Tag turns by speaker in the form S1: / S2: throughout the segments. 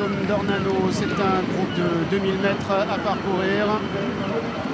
S1: l'hippodrome d'Ornano. C'est un groupe de 2000 mètres à parcourir.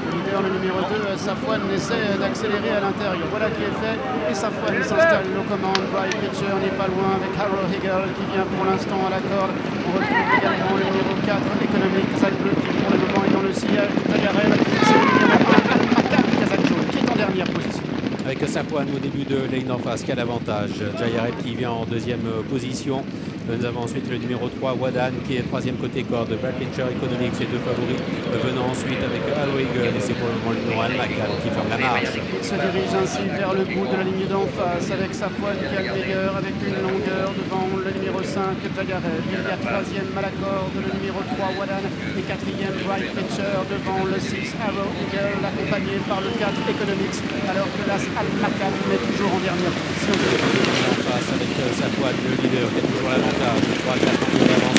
S1: Le leader, le numéro 2, Safwan, essaie d'accélérer à l'intérieur. Voilà qui est fait. Et Safwan s'installe aux commandes. Bright Pitcher n'est pas loin avec Harold Hegel qui vient pour l'instant à la corde. On retrouve également le numéro 4, Économique Kazakh Bleu, qui pour le moment est dans le sillage de Tagarel. C'est le numéro 1, Al-Makam Kazakh Jaune, qui est en dernière position.
S2: Avec Safwan au début de lane en face, qui a l'avantage. Jayareb qui vient en deuxième position. Nous avons ensuite le numéro 3, Wadan, qui est troisième côté corde. Brad Pitcher, Economic, ses deux favoris. Venant ensuite avec Aloig, et c'est pour le moment le numéro Al-Makam qui ferme la marche.
S1: Il se dirige ainsi vers le bout de la ligne d'en face avec Safwan qui a le meilleur, avec une longueur devant le numéro 5, Jayareb. Il y a troisième à la corde, le numéro 3, Wadan, et quatrième, Bright Pitcher devant le 6, Harold Eagle, accompagné par le 4, Economics, alors que l'As Al-Makam est toujours en dernière position.
S2: En face avec Safwan, le leader, qui a toujours l'avantage. 3-4 d'avance.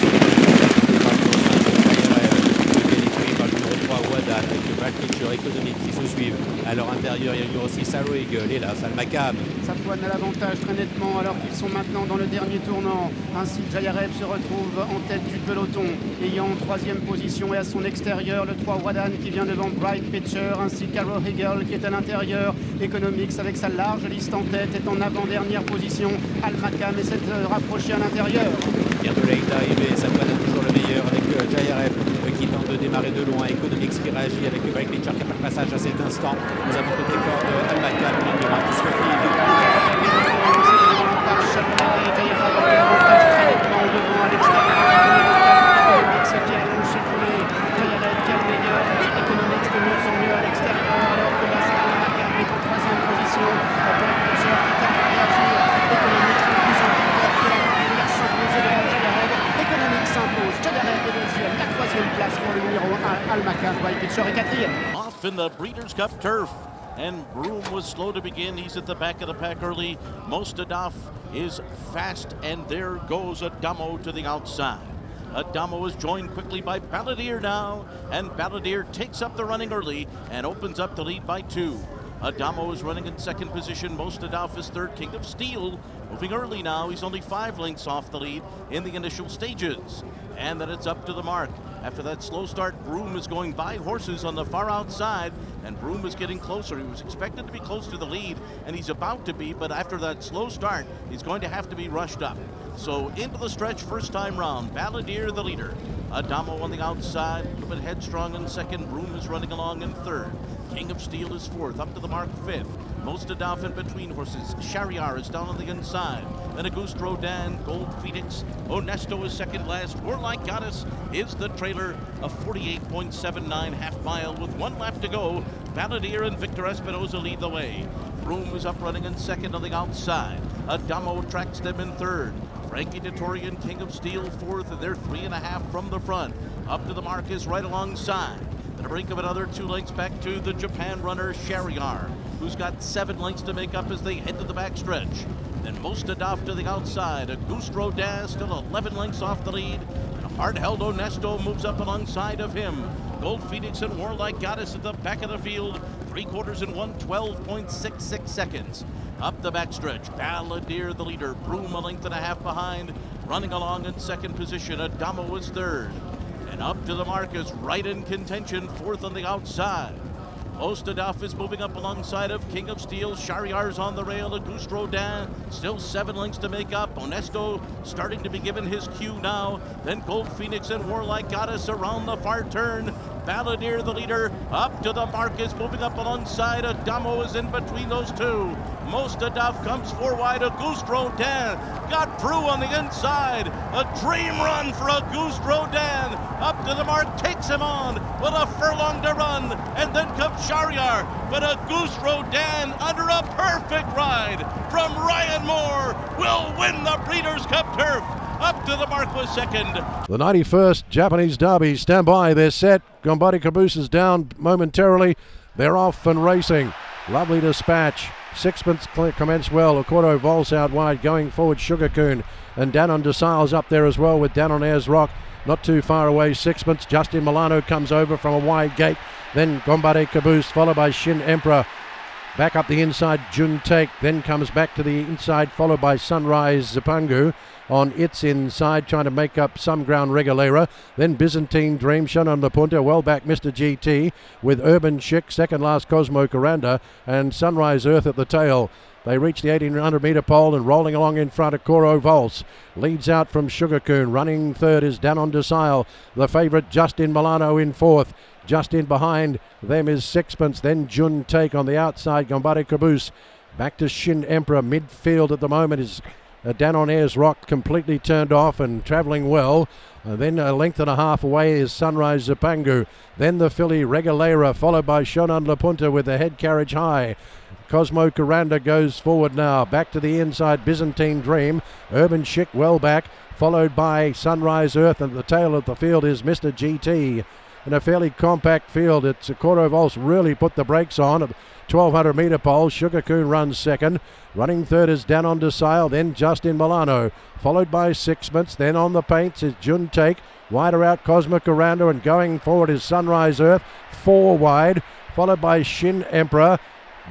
S2: Par le numéro 3, Wadan, avec le Brad Pitcher Économique qui se suivent. À leur intérieur, il y a le numéro 6, Harold Eagle, et là, Al-Makam.
S1: Safwan a l'avantage très nettement alors qu'ils sont maintenant dans le dernier tournant. Ainsi, Jayareb se retrouve en tête du peloton, ayant en troisième position et à son extérieur le 3 Wadan qui vient devant Bright Pitcher, ainsi qu'Harold Hegel qui est à l'intérieur. Economics avec sa large liste en tête est en avant-dernière position. Al-Makam essaie de rapprocher à l'intérieur.
S2: Bientôt là, il est arrivé, Safwan a toujours le meilleur avec Jayareb qui tente de démarrer de loin. Economics qui réagit avec Bright Pitcher qui a pas de passage à cet instant. Nous avons côté corde Al-Makam, ligne de main qui se profile.
S3: Off in the Breeders' Cup turf, and Broom was slow to begin. He's at the back of the pack early. Mostadaf is fast, and there goes Adamo to the outside. Adamo is joined quickly by Balladeer now, and Balladeer takes up the running early and opens up the lead by 2. Adamo is running in second position. Mostadaf is third. King of Steel moving early now. He's only 5 lengths off the lead in the initial stages. And then it's up to the mark. After that slow start, Broom is going by horses on the far outside, and Broom is getting closer. He was expected to be close to the lead, and he's about to be, but after that slow start, he's going to have to be rushed up. So into the stretch first time round, Balladeer the leader. Adamo on the outside, a little bit headstrong in second. Broom is running along in third. King of Steel is fourth, up to the mark fifth. Mostadaf in between horses. Shariar is down on the inside. Then Auguste Rodin, Gold Phoenix. Onesto is second last. Warlike Goddess is the trailer. A 48.79 half mile with 1 lap to go. Balladeer and Victor Espinoza lead the way. Broom is up running in second on the outside. Adamo tracks them in third. Frankie Dettori, King of Steel fourth, and they're 3.5 from the front. Up to the mark is right alongside. The brink of another 2 lengths back to the Japan runner Shariar, who's got 7 lengths to make up as they head to the backstretch. Then Mostadaf to the outside. Auguste Rodin still 11 lengths off the lead. And hard-held Onesto moves up alongside of him. Gold Phoenix and Warlike Goddess at the back of the field. 3/4 and 1, 12.66 seconds. Up the backstretch, Balladeer the leader. Broom a length and a half behind. Running along in second position. Adamo is third. And up to the mark is right in contention, fourth on the outside. Mostadaf is moving up alongside of King of Steel. Shariar's on the rail. Auguste Rodin still 7 lengths to make up. Onesto starting to be given his cue now. Then Gold Phoenix and Warlike Goddess around the far turn. Balladeer the leader. Up to the mark is moving up alongside. Adamo is in between those two. Mostadaf comes 4 wide. Auguste Rodin got Prue on the inside. A dream run for Auguste Rodin. Up to the mark, takes him on with a furlong to run. And then comes Shariar. But Auguste Rodin under a perfect ride from Ryan Moore will win the Breeders' Cup Turf. Up to the mark was second.
S4: The 91st Japanese Derby. Stand by, they're set. Gombari Caboose is down momentarily. They're off and racing. Lovely dispatch. Sixpence commenced well. Accordo Vols out wide, going forward Sugarcoon. And Danon de Sales up there as well with Danon Ayers Rock. Not too far away, Sixpence. Justin Milano comes over from a wide gate. Then Gombari Caboose, followed by Shin Emperor. Back up the inside, Jun Take, then comes back to the inside, followed by Sunrise Zapangu on its inside, trying to make up some ground. Regulera, then Byzantine Dream, Shannon Lapunta, well back Mr. GT with Urban Chic, second last Cosmo Coranda, and Sunrise Earth at the tail. They reach the 1800 metre pole and rolling along in front of Coro Volts. Leads out from Sugarcoon. Running third is Danon Desile. The favourite Justin Milano in fourth. Just in behind them is Sixpence. Then Jun Take on the outside. Gambare Caboose. Back to Shin Emperor. Midfield at the moment is Danon Ayers Rock, completely turned off and travelling well. Then a length and a half away is Sunrise Zapangu. Then the filly Regulera, followed by Shonan Lapunta with the head carriage high. Cosmo Coranda goes forward now. Back to the inside, Byzantine Dream. Urban Chic well back, followed by Sunrise Earth, and at the tail of the field is Mr. GT. In a fairly compact field, it's Coro Volts really put the brakes on at 1200 metre pole. Sugarcoon runs second. Running third is Danon Desile, then Justin Milano, followed by Sixpence. Then on the paints is Jun Take. Wider out Cosmo Coranda, and going forward is Sunrise Earth, 4 wide, followed by Shin Emperor.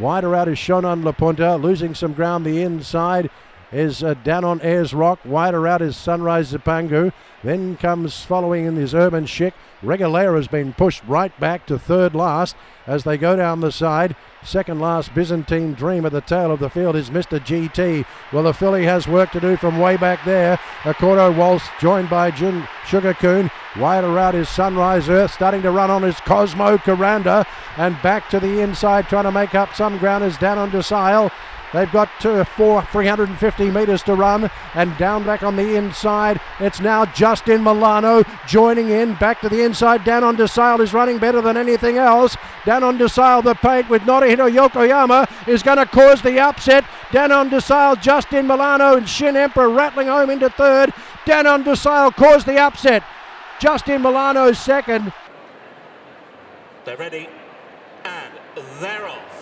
S4: Wider out is Shonan Lapunta, losing some ground the inside is Danon Ayers Rock. Wider out is Sunrise Zapangu. Then comes following in is Urban Chic. Regulera has been pushed right back to third last as they go down the side. Second last Byzantine Dream at the tail of the field is Mr. GT. Well, the filly has work to do from way back there. Accordo Waltz joined by Jun Sugarcoon. Wider out is Sunrise Earth. Starting to run on is Cosmo Coranda. And back to the inside trying to make up some ground is Danon Desile. They've got 350 metres to run, and down back on the inside, it's now Justin Milano joining in. Back to the inside, Danon Desile is running better than anything else. Danon Desile, the paint with Norihito Yokoyama, is going to cause the upset. Danon Desile, Justin Milano, and Shin Emperor rattling home into third. Danon Desile caused the upset. Justin Milano second.
S5: They're ready, and they're off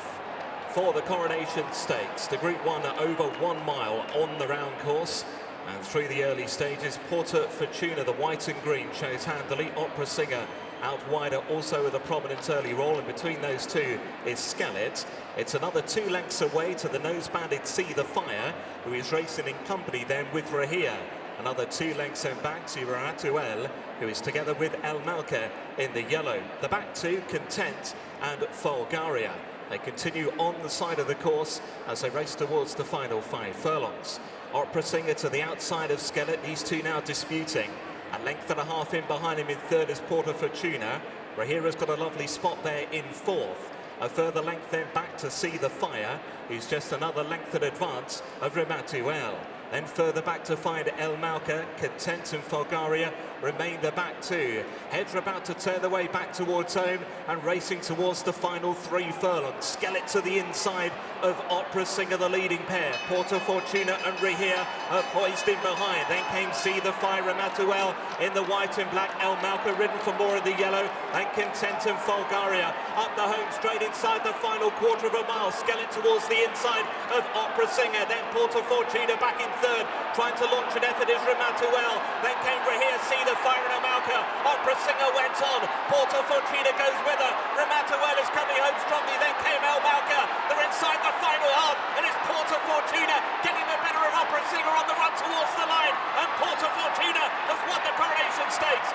S5: for the Coronation Stakes. The Group 1 over 1 mile on the round course. And through the early stages, Porta Fortuna, the white and green, shows handily. Opera Singer out wider, also with a prominent early roll. And between those two is Skellet. It's another 2 lengths away to the nose-banded See the Fire, who is racing in company then with Rahia. Another 2 lengths and back to Ratuel, who is together with El Malka in the yellow. The back two, Content and Folgaria. They continue on the side of the course as they race towards the final 5 furlongs. Opera Singer to the outside of Skellet. These two now disputing. A length and a half in behind him in third is Porta Fortuna. Rahira's got a lovely spot there in fourth. A further length then back to See the Fire, who's just another length in advance of Rematuel. Then further back to find El Malka, Content and Folgaria remain the back two. Heads are about to turn the way back towards home and racing towards the final 3 furlongs. Skellet to the inside of Opera Singer, the leading pair. Porta Fortuna and Rahia are poised in behind. Then came See the Fire, Rematuel in the white and black. El Malka ridden for more in the yellow. And Content and Folgaria up the home straight inside the final quarter of a mile. Skellet towards the inside of Opera Singer. Then Porta Fortuna back in third, trying to launch an effort is Rematuel. Then came Rahia, See the Fire and Amalka. Opera Singer went on. Porta Fortuna goes with her. Rematuel is coming home strongly. Then came El Malka. They're inside the final half, and it's Porta Fortuna getting the better of Opera Singer on the run towards the line. And Porta Fortuna has won the Coronation Stakes.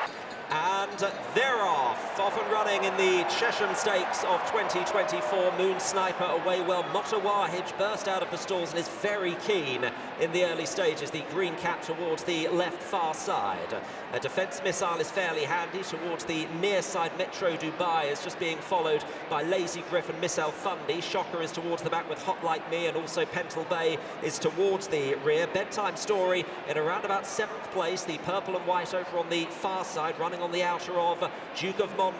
S6: And they're off and running in the Chesham Stakes of 2024. Moon Sniper away well. Motawahij burst out of the stalls and is very keen in the early stages. The green cap towards the left far side. A defence missile is fairly handy towards the near side. Metro Dubai is just being followed by Lazy Griff and Miss El Fundi. Shocker is towards the back with Hot Like Me, and also Pental Bay is towards the rear. Bedtime Story in around about 7th place. The purple and white over on the far side, running on the outer of Duke of Monmouth,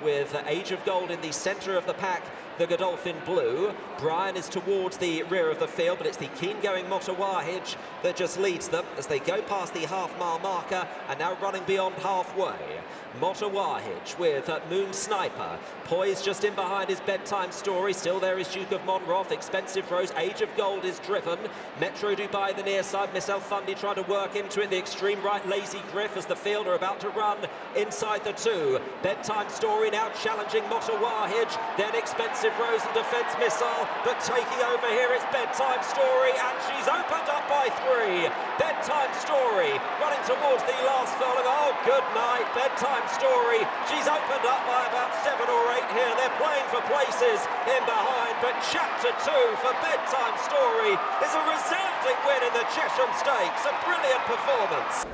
S6: with Age of Gold in the centre of the pack, the Godolphin Blue. Brian is towards the rear of the field, but it's the keen-going Motawahij that just leads them as they go past the half-mile marker and now running beyond halfway. Motawahij with Moon Sniper poised just in behind his Bedtime Story. Still there is Duke of Monmouth. Expensive Rose, Age of Gold is driven. Metro Dubai the near side. Miss El Fundi trying to work into it. The extreme right, Lazy Griff, as the field are about to run inside the 2. Bedtime Story now challenging Motawahij. Then Expensive defensive rows and defence missile, but taking over here it's Bedtime Story, and she's opened up by 3. Bedtime Story running towards the last furlong. Oh, good night, Bedtime Story. She's opened up by about 7 or 8 here. They're playing for places in behind, but Chapter 2 for Bedtime Story is a resounding win in the Chesham Stakes. A brilliant performance.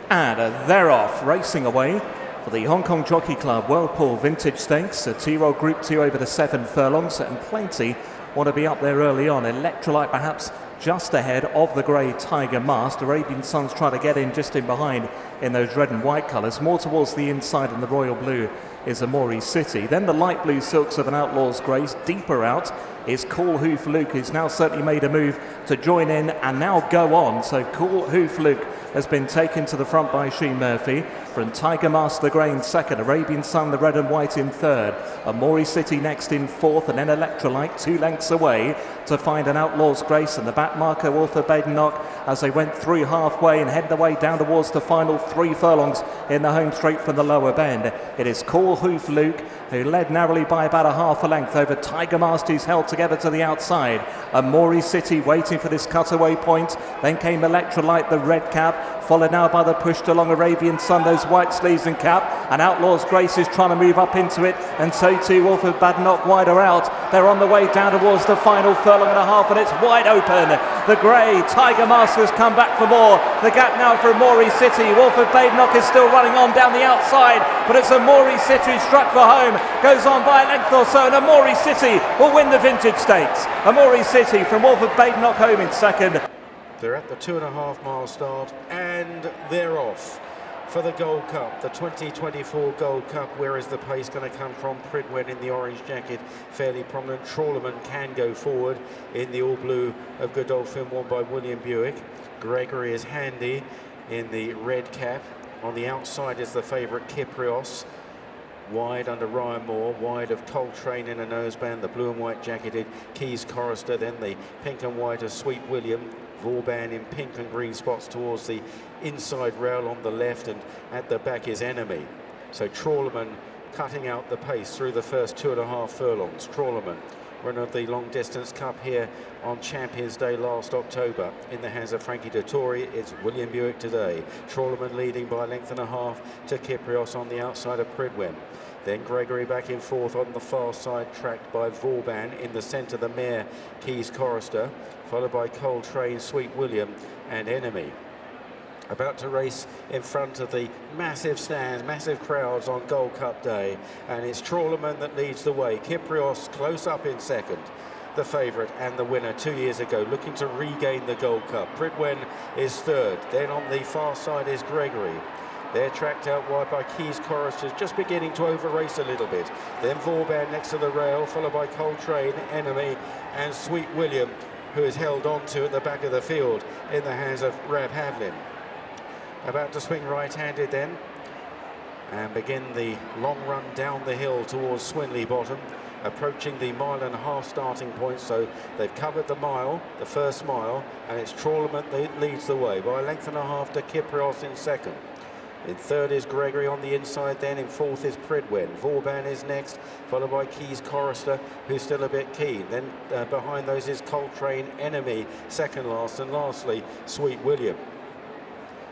S7: And they're off, racing away for the Hong Kong Jockey Club Whirlpool Vintage Stakes, a 2-year-old Group 2 over the 7 furlongs, and plenty want to be up there early on. Electrolyte perhaps just ahead of the grey Tiger Mask. Arabian Sun's trying to get in just in behind in those red and white colours. More towards the inside in the royal blue is Aomori City. Then the light blue silks of an Outlaw's Grace. Deeper out is Cool Hoof Luke, who's now certainly made a move to join in and now go on. So Cool Hoof Luke has been taken to the front by Sheen Murphy. From Tiger Mask the grey in second, Arabian Sun the red and white in third, Aomori City next in fourth, and then Electrolyte 2 lengths away to find an Outlaw's Grace and the back marker Wolfer Badenoch as they went through halfway and head the way down towards the final 3 furlongs in the home straight from the lower bend. It is Cool Hoof Luke who led narrowly by about a half a length over Tiger Mask, who's held together to the outside. Aomori City waiting for this cutaway point. Then came Electrolyte, the red cap, followed now by the pushed along Arabian Sun, those white sleeves and cap. And Outlaw's Grace is trying to move up into it, and so too Wolford Badenoch wider out. They're on the way down towards the final furlong and a half, and it's wide open. The grey Tiger Mask has come back for more. The gap now for Aomori City. Wolford Badenoch is still running on down the outside, but it's Aomori City struck for home. Goes on by a length or so, and Aomori City will win the Vintage Stakes. Aomori City from Wolford Badenoch home in second.
S8: They're at the 2.5 mile start, and they're off for the Gold Cup, the 2024 Gold Cup. Where is the pace going to come from? Pridwen in the orange jacket, fairly prominent. Trawlerman can go forward in the all blue of Godolphin, won by William Buick. Gregory is handy in the red cap. On the outside is the favourite Kyprios. Wide under Ryan Moore, wide of Coltrane in a noseband, the blue and white jacketed Keys Chorister, then the pink and white of Sweet William. Vauban in pink and green spots towards the inside rail on the left, and at the back is Enemy. So Trawlerman cutting out the pace through the first 2.5 furlongs. Trawlerman, winner of the long distance cup here on Champions Day last October in the hands of Frankie Dettori. It's William Buick today. Trawlerman leading by a length and a half to Kyprios on the outside of Pridwen. Then Gregory back in fourth on the far side, tracked by Vauban. In the centre, the mare Keys Chorister, followed by Coltrane, Sweet William and Enemy. About to race in front of the massive stands, massive crowds on Gold Cup Day, and it's Trawlerman that leads the way. Kyprios close up in second, the favourite and the winner 2 years ago, looking to regain the Gold Cup. Pridwen is third. Then on the far side is Gregory. They're tracked out wide by Keys Chorister, just beginning to over-race a little bit. Then Vauban next to the rail, followed by Coltrane, Enemy and Sweet William, who is held on to at the back of the field in the hands of Rab Havlin. About to swing right-handed then and begin the long run down the hill towards Swinley Bottom, approaching the 1.5 mile starting point. So they've covered the mile, the first mile, and it's Trawlerman that leads the way by a length and a half to Kyprios in second. In third is Gregory on the inside, then in fourth is Pridwen. Vauban is next, followed by Keys Chorister, who's still a bit keen. Then behind those is Coltrane, Enemy, second last, and lastly, Sweet William.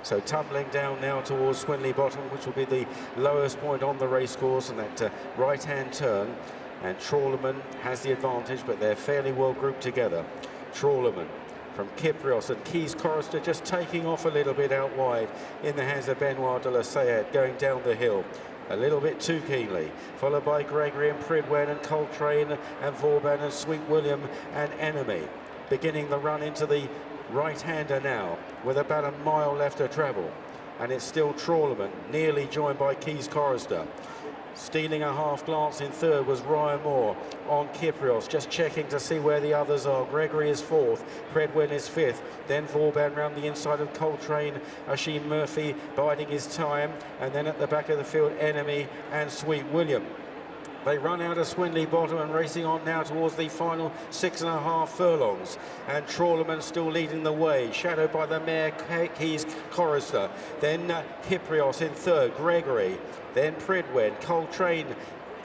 S8: So tumbling down now towards Swinley Bottom, which will be the lowest point on the racecourse, and that right-hand turn. And Trawlerman has the advantage, but they're fairly well grouped together. Trawlerman from Kyprios, and Keys Chorister just taking off a little bit out wide in the hands of Benoit de la Sayed, going down the hill a little bit too keenly, followed by Gregory and Pridwen and Coltrane and Vauban and Sweet William and Enemy. Beginning the run into the right-hander now, with about a mile left to travel, and it's still Trawlerman, nearly joined by Keys Chorister. Stealing a half glance in third was Ryan Moore on Kyprios, just checking to see where the others are. Gregory is fourth, Pridwen is fifth, then Vauban round the inside of Coltrane, Sheen Murphy biding his time, and then at the back of the field, Enemy and Sweet William. They run out of Swinley Bottom and racing on now towards the final 6.5 furlongs. And Trawlerman still leading the way, shadowed by the mare Keys Chorister. Then Kyprios in third, Gregory. Then Pridwen, Coltrane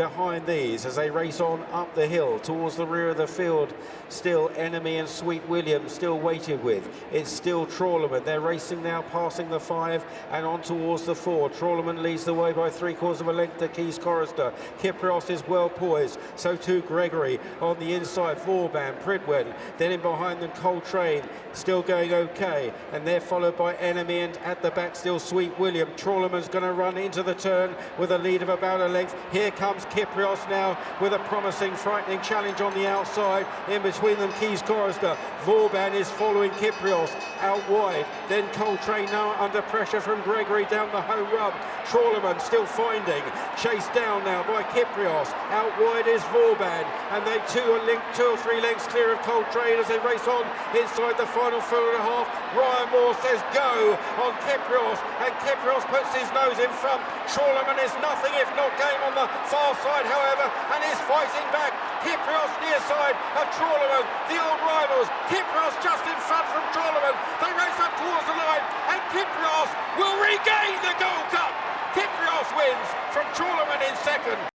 S8: behind these as they race on up the hill towards the rear of the field. Still Enemy and Sweet William still waited with. It's still Trawlerman. They're racing now, passing the 5 and on towards the 4. Trawlerman leads the way by 3/4 of a length to Keys Chorister. Kyprios is well poised, so too Gregory. On the inside, Vauban, Pridwen, then in behind them Coltrane, still going okay, and they're followed by Enemy, and at the back still Sweet William. Trawlerman's going to run into the turn with a lead of about a length. Here comes Kyprios now with a promising, frightening challenge on the outside. In between them, Keys Chorister. Vauban is following Kyprios out wide. Then Coltrane now under pressure from Gregory down the home run. Trawlerman still finding, chased down now by Kyprios. Out wide is Vauban, and they two or three lengths clear of Coltrane as they race on inside the final 4.5. Ryan Moore says go on Kyprios, and Kyprios puts his nose in front. Trawlerman is nothing if not game on the far side, however, and is fighting back. Kyprios near side of Trawlerman, the old rivals. Kyprios just in front from Trawlerman. They race up towards the line, and Kyprios will regain the Gold Cup. Kyprios wins from Trawlerman in second,